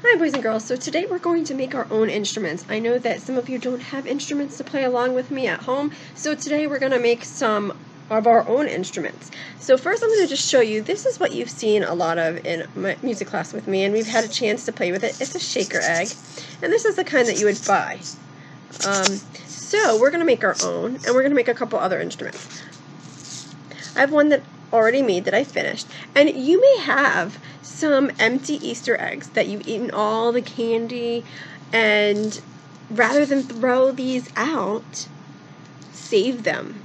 Hi boys and girls, so today we're going to make our own instruments. I know that some of you don't have instruments to play along with me at home, so today we're going to make some of our own instruments. So first I'm going to just show you, this is what you've seen a lot of in my music class with me, and we've had a chance to play with it. It's a shaker egg, and this is the kind that you would buy. So we're going to make our own, and we're going to make a couple other instruments. I have one that already made that I finished, and you may have some empty Easter eggs that you've eaten all the candy, and rather than throw these out, save them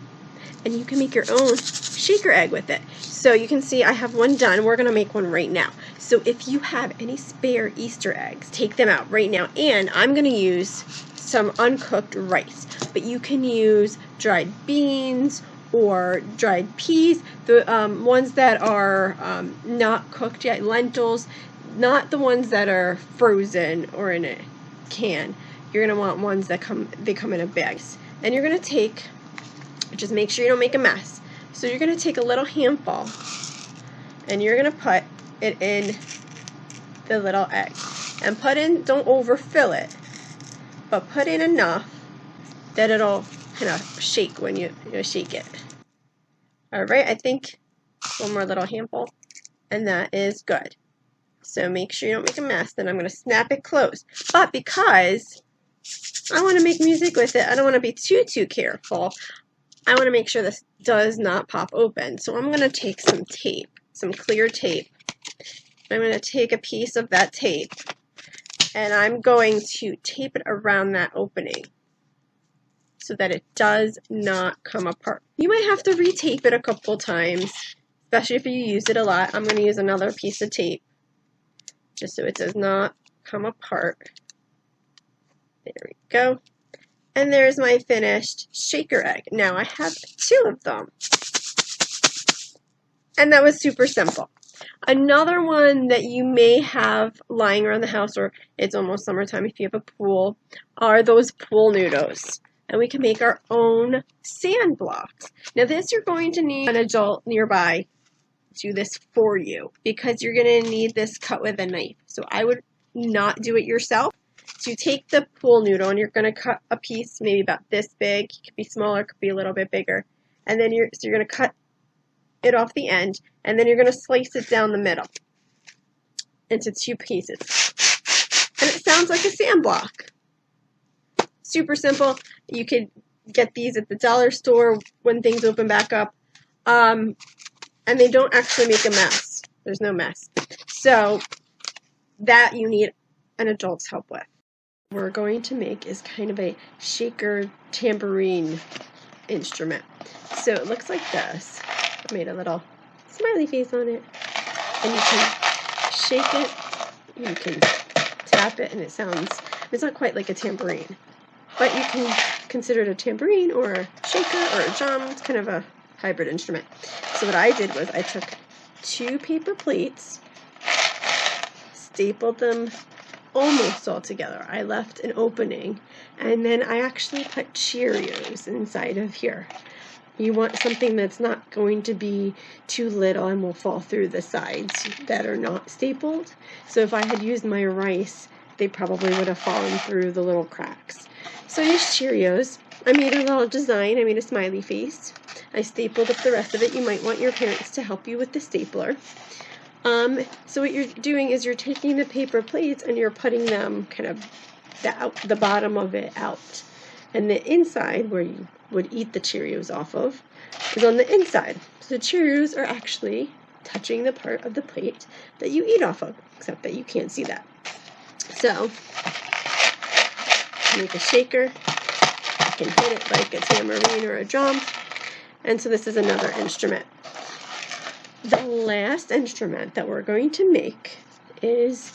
and you can make your own shaker egg with it. So you can see I have one done. We're going to make one right now. So if you have any spare Easter eggs, take them out right now. And I'm going to use some uncooked rice, but you can use dried beans or dried peas, the ones that are not cooked yet, lentils, not the ones that are frozen or in a can. You're going to want ones that come in a bag. And you're going to take, just make sure you don't make a mess. So you're going to take a little handful and you're going to put it in the little egg. And put in, don't overfill it, but put in enough that it'll kind of shake when you shake it. Alright, I think one more little handful, and that is good. So make sure you don't make a mess. Then I'm going to snap it closed. But because I want to make music with it, I don't want to be too careful. I want to make sure this does not pop open. So I'm going to take some tape, some clear tape. I'm going to take a piece of that tape, and I'm going to tape it around that opening so that it does not come apart. You might have to retape it a couple times, especially if you use it a lot. I'm going to use another piece of tape just so it does not come apart. There we go. And there's my finished shaker egg. Now I have 2 of them. And that was super simple. Another one that you may have lying around the house, or it's almost summertime if you have a pool, are those pool noodles. And we can make our own sand blocks. Now this, you're going to need an adult nearby to do this for you, because you're going to need this cut with a knife. So I would not do it yourself. So you take the pool noodle and you're going to cut a piece maybe about this big. It could be smaller, it could be a little bit bigger. And then you're going to cut it off the end, and then you're going to slice it down the middle into 2 pieces. And it sounds like a sand block. Super simple. You could get these at the dollar store when things open back up. And they don't actually make a mess. There's no mess. So that you need an adult's help with. What we're going to make is kind of a shaker tambourine instrument. So it looks like this. I made a little smiley face on it. And you can shake it. You can tap it and it sounds, it's not quite like a tambourine. But you can consider it a tambourine or a shaker or a drum. It's kind of a hybrid instrument. So what I did was I took 2 paper plates, stapled them almost all together. I left an opening, and then I actually put Cheerios inside of here. You want something that's not going to be too little and will fall through the sides that are not stapled. So if I had used my rice, they probably would have fallen through the little cracks. So I used Cheerios. I made a little design. I made a smiley face. I stapled up the rest of it. You might want your parents to help you with the stapler. So what you're doing is you're taking the paper plates and you're putting them kind of the bottom of it out. And the inside, where you would eat the Cheerios off of, is on the inside. So the Cheerios are actually touching the part of the plate that you eat off of, except that you can't see that. So make a shaker. You can hit it like a tambourine or a drum. And so this is another instrument. The last instrument that we're going to make is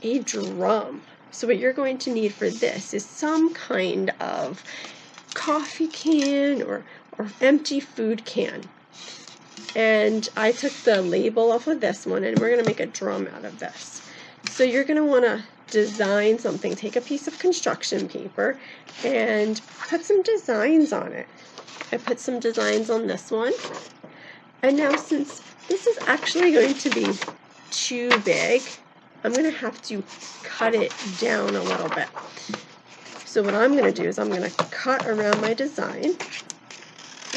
a drum. So what you're going to need for this is some kind of coffee can or empty food can. And I took the label off of this one, and we're going to make a drum out of this. So you're going to want to design something. Take a piece of construction paper and put some designs on it. I put some designs on this one. And now, since this is actually going to be too big, I'm going to have to cut it down a little bit. So what I'm going to do is I'm going to cut around my design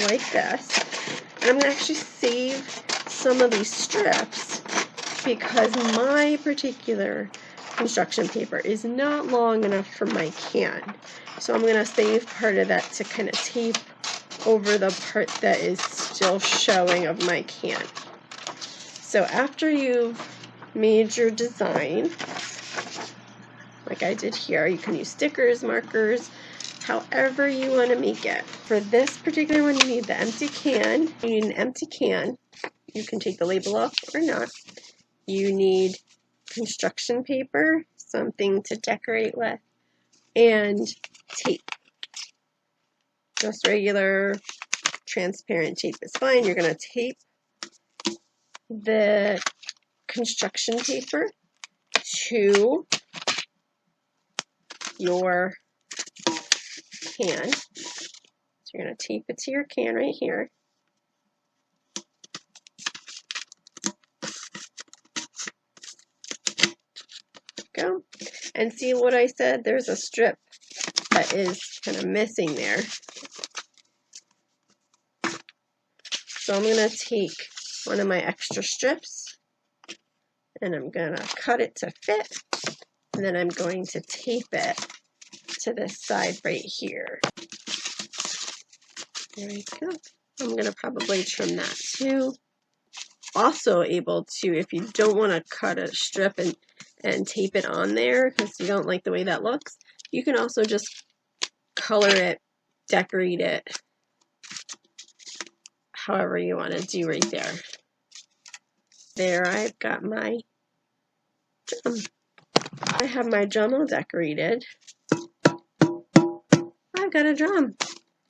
like this. And I'm going to actually save some of these strips because my particular construction paper is not long enough for my can. So I'm going to save part of that to kind of tape over the part that is still showing of my can. So after you've made your design, like I did here, you can use stickers, markers, however you want to make it. For this particular one, you need the empty can. You need an empty can. You can take the label off or not. You need construction paper, something to decorate with, and tape. Just regular transparent tape is fine. You're going to tape the construction paper to your can. So you're going to tape it to your can right here. Go. And see what I said? There's a strip that is kind of missing there. So I'm going to take one of my extra strips and I'm going to cut it to fit. And then I'm going to tape it to this side right here. There we go. I'm going to probably trim that too. Also able to, if you don't want to cut a strip and tape it on there because you don't like the way that looks, you can also just color it, decorate it, however you want to do right there. There, I've got my drum. I have my drum all decorated. I've got a drum.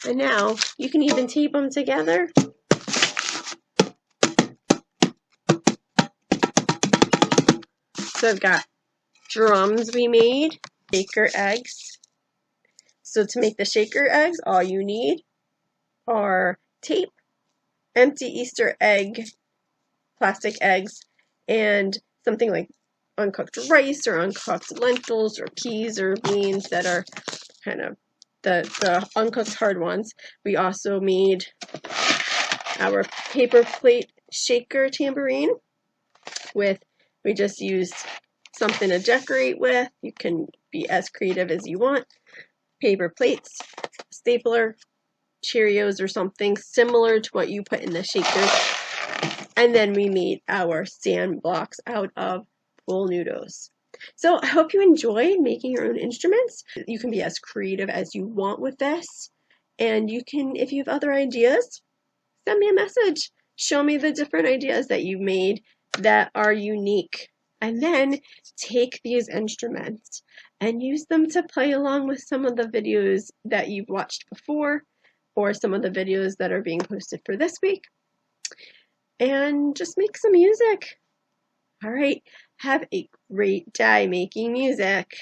And now you can even tape them together. So I've got drums we made, shaker eggs. So to make the shaker eggs, all you need are tape, empty Easter egg, plastic eggs, and something like uncooked rice or uncooked lentils or peas or beans that are kind of the uncooked hard ones. We also made our paper plate shaker tambourine we just used something to decorate with. You can be as creative as you want. Paper plates, stapler, Cheerios or something similar to what you put in the shakers. And then we made our sand blocks out of pool noodles. So I hope you enjoyed making your own instruments. You can be as creative as you want with this. And you can, if you have other ideas, send me a message. Show me the different ideas that you've made that are unique. And then take these instruments and use them to play along with some of the videos that you've watched before or some of the videos that are being posted for this week. And just make some music. All right, have a great day making music.